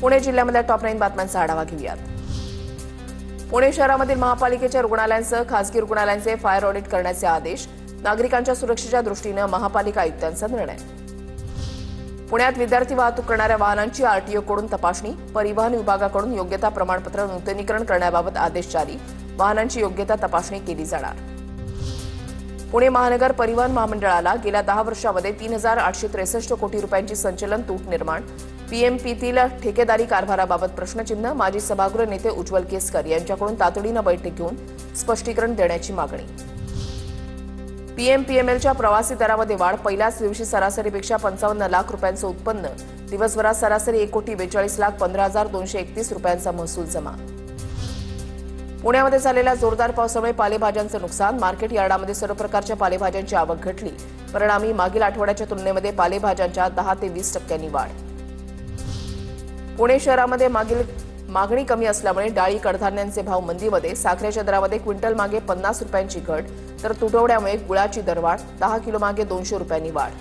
Pune जिल्ह्यामधल्या top 9 बातम्यांचा आढावा घेऊयात। पुणे शहरामधील महापालिकेच्या रुग्णालयांसह खासगी रुग्णालयांचे फायर ऑडिट करण्याचे आदेश। नागरिकांच्या सुरक्षेच्या दृष्टीने महापालिका आयुक्तांचा निर्णय। पुण्यात विद्यार्थी वाहतूक करणाऱ्या वाहनांची आरटीओकडून तपासणी। परिवहन विभागाकडून योग्यता प्रमाणपत्र नूतनीकरण करण्याबाबत आदेश जारी। वाहनांची योग्यता तपासणी केली जाणार। पुणे महानगर परिवहन महामंडळाला गेल्या 10 वर्षांमध्ये 3863 कोटी रुपयांची संचलन तूट निर्माण। पीएमपीतील ठेकेदारी कारभाराबाबत प्रश्नचिन्ह। माजी सभागृह नेते उज्ज्वल केसकर यांच्याकडून तातडीने बैठक घेऊन स्पष्टीकरण देण्याची मागणी। पीएमपीएमएलच्या प्रवासी दरामध्ये वाढ। पहिल्याच दिवशी सरासरीपेक्षा 55 लाख रुपयांचं उत्पन्न। दिवसभरात सरासरी 1,42,15,231 रुपयांचा महसूल जमा। पुण्यामध्ये झालेल्या जोरदार पावसामुळे पालेभाज्यांचं नुकसान। मार्केट यार्डामध्ये सर्व प्रकारच्या पालेभाज्यांची आवक घटली। परिणामी मागील आठवड्याच्या तुलनेमध्ये पालेभाज्यांच्या 10 ते 20% वाढ। पुणे शहरामध्ये मागणी कमी असल्यामुळे डाळी कडधान्यांचे भाव मंदीमध्ये। साखरेच्या दरामध्ये क्विंटल मागे 50 रुपयांची घट, तर तुटवड्यामुळे गुळाची दरवाढ। 10 किलो मागे 200 रुपयांनी वाढ।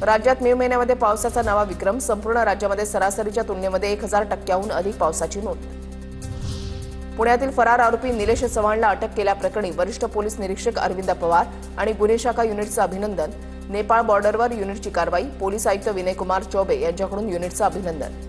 राज्यात मे महिन्यामध्ये पावसाचा नवा विक्रम। संपूर्ण राज्यामध्ये सरासरीच्या तुलनेमध्ये 1000% अधिक पावसाची नोंद। पुण्यातील फरार आरोपी निलेश चव्हाणला अटक केल्याप्रकरणी वरिष्ठ पोलीस निरीक्षक अरविंद पवार आणि गुन्हे शाखा युनिटचं अभिनंदन। नेपाळ बॉर्डरवर युनिटची कारवाई। पोलीस आयुक्त विनयकुमार चौबे यांच्याकडून युनिटचं अभिनंदन।